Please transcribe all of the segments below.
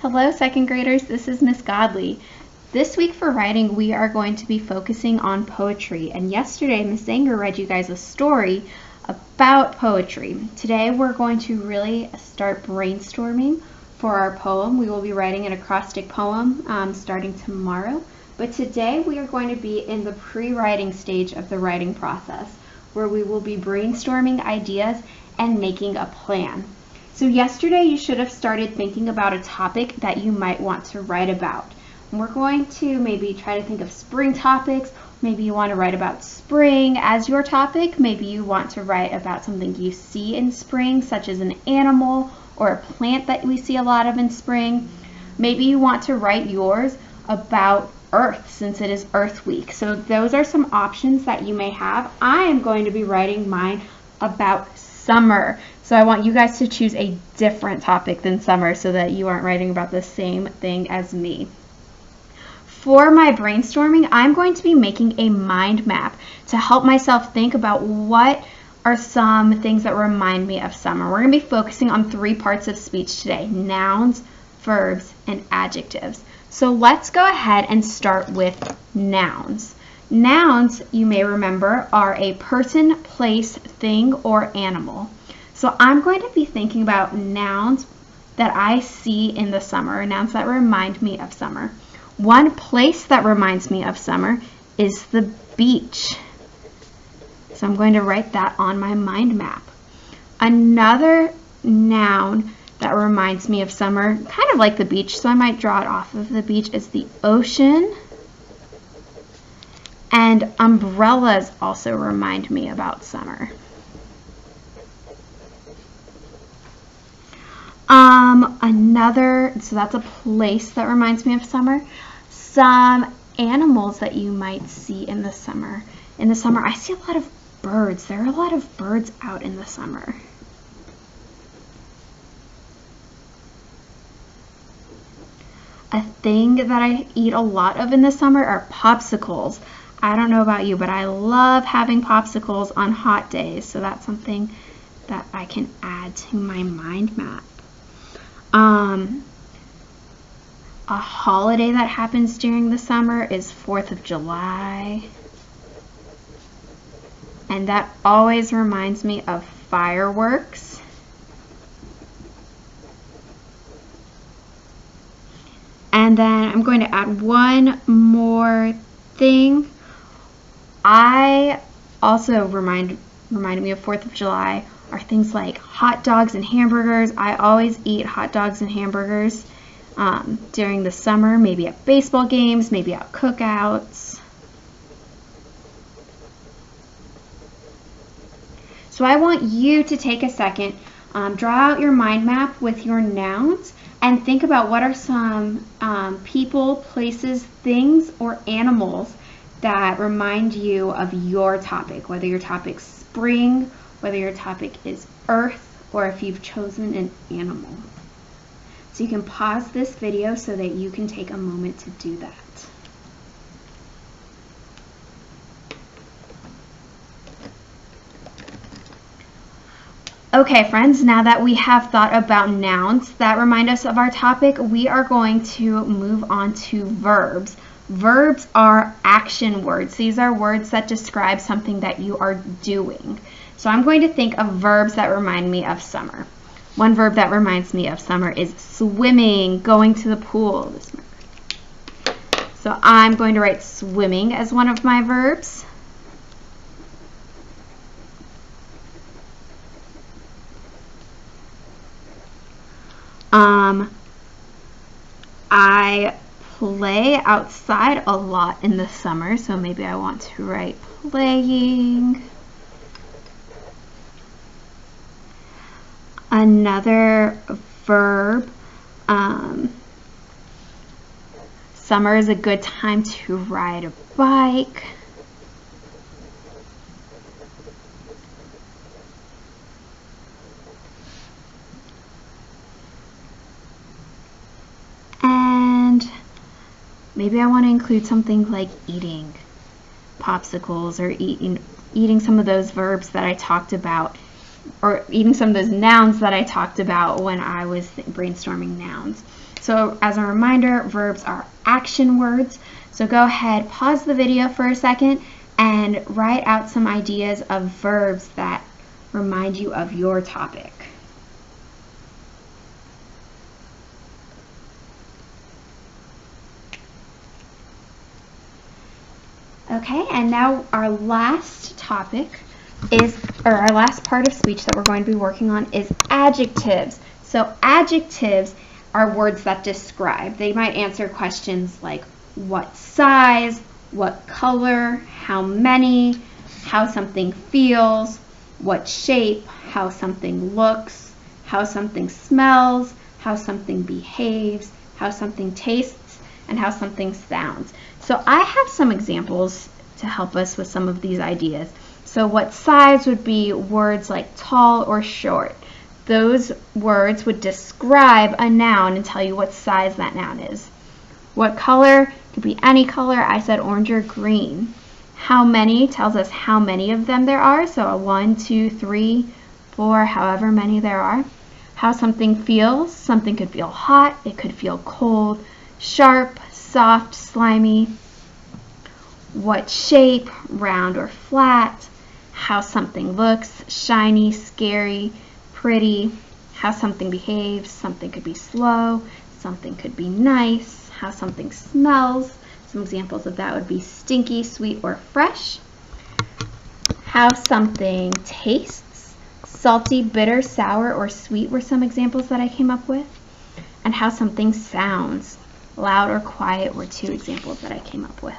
Hello, second graders. This is Miss Godley. This week for writing, we are going to be focusing on poetry. And yesterday, Miss Zanger read you guys a story about poetry. Today, we're going to really start brainstorming for our poem. We will be writing an acrostic poem starting tomorrow. But today, we are going to be in the pre-writing stage of the writing process, where we will be brainstorming ideas and making a plan. So yesterday you should have started thinking about a topic that you might want to write about. And we're going to maybe try to think of spring topics. Maybe you want to write about spring as your topic. Maybe you want to write about something you see in spring, such as an animal or a plant that we see a lot of in spring. Maybe you want to write yours about Earth, since it is Earth Week. So those are some options that you may have. I am going to be writing mine about summer. So I want you guys to choose a different topic than summer so that you aren't writing about the same thing as me. For my brainstorming, I'm going to be making a mind map to help myself think about what are some things that remind me of summer. We're going to be focusing on 3 parts of speech today: nouns, verbs, and adjectives. So let's go ahead and start with nouns. Nouns, you may remember, are a person, place, thing, or animal. So I'm going to be thinking about nouns that I see in the summer, nouns that remind me of summer. One place that reminds me of summer is the beach. So I'm going to write that on my mind map. Another noun that reminds me of summer, kind of like the beach, so I might draw it off of the beach, is the ocean. And umbrellas also remind me about summer. So that's a place that reminds me of summer. Some animals that you might see in the summer. In the summer, I see a lot of birds. There are a lot of birds out in the summer. A thing that I eat a lot of in the summer are popsicles. I don't know about you, but I love having popsicles on hot days, so that's something that I can add to my mind map. A holiday that happens during the summer is 4th of July. And that always reminds me of fireworks. And then I'm going to add one more thing. I also reminded me of 4th of July are things like hot dogs and hamburgers. I always eat hot dogs and hamburgers during the summer, maybe at baseball games, maybe at cookouts. So I want you to take a second, draw out your mind map with your nouns, and think about what are some people, places, things, or animals that remind you of your topic, whether your topic's spring, whether your topic is Earth, or if you've chosen an animal. So you can pause this video so that you can take a moment to do that. Okay, friends, now that we have thought about nouns that remind us of our topic, we are going to move on to verbs. Verbs are action words. These are words that describe something that you are doing. So I'm going to think of verbs that remind me of summer. One verb that reminds me of summer is swimming, going to the pool. So I'm going to write swimming as one of my verbs. I play outside a lot in the summer, so maybe I want to write playing. Another verb, summer is a good time to ride a bike. And maybe I want to include something like eating popsicles or eating some of those verbs that I talked about or even some of those nouns that I talked about when I was brainstorming nouns. So as a reminder, verbs are action words. So go ahead, pause the video for a second, and write out some ideas of verbs that remind you of your topic. Okay, and now our last topic is, or our last part of speech that we're going to be working on is adjectives. So adjectives are words that describe. They might answer questions like what size, what color, how many, how something feels, what shape, how something looks, how something smells, how something behaves, how something tastes, and how something sounds. So I have some examples to help us with some of these ideas. So what size would be words like tall or short. Those words would describe a noun and tell you what size that noun is. What color could be any color. I said orange or green. How many tells us how many of them there are. So a 1, 2, 3, 4, however many there are. How something feels. Something could feel hot. It could feel cold, sharp, soft, slimy. What shape, round or flat. How something looks, shiny, scary, pretty. How something behaves. Something could be slow. Something could be nice. How something smells. Some examples of that would be stinky, sweet, or fresh. How something tastes. Salty, bitter, sour, or sweet were some examples that I came up with. And how something sounds. Loud or quiet were 2 examples that I came up with.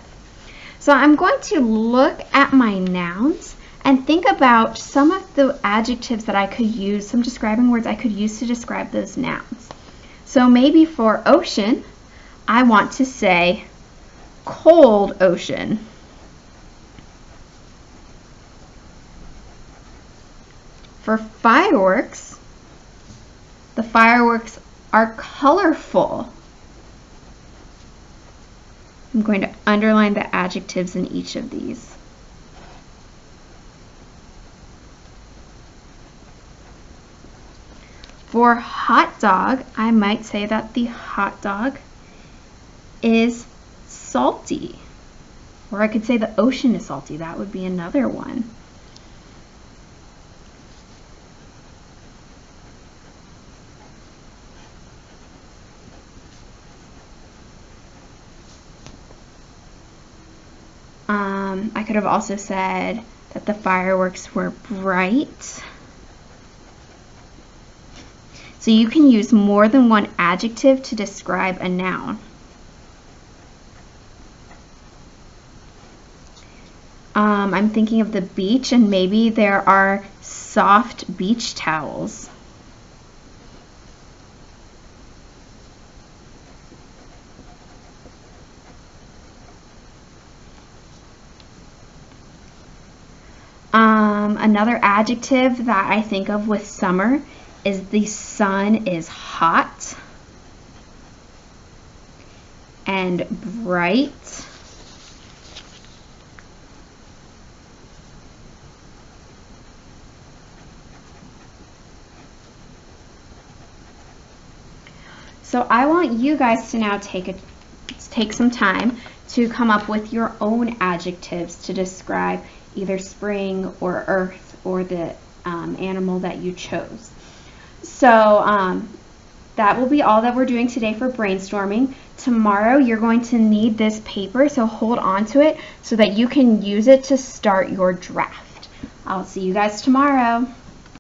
So I'm going to look at my nouns and think about some of the adjectives that I could use, some describing words I could use to describe those nouns. So maybe for ocean, I want to say cold ocean. For fireworks, the fireworks are colorful. I'm going to underline the adjectives in each of these. For hot dog, I might say that the hot dog is salty. Or I could say the ocean is salty. That would be another one. I could have also said that the fireworks were bright. So you can use more than one adjective to describe a noun. I'm thinking of the beach, and maybe there are soft beach towels. Another adjective that I think of with summer is the sun is hot and bright. So I want you guys to now take some time to come up with your own adjectives to describe either spring or earth or the animal that you chose. So that will be all that we're doing today for brainstorming. Tomorrow you're going to need this paper, so hold on to it so that you can use it to start your draft. I'll see you guys tomorrow.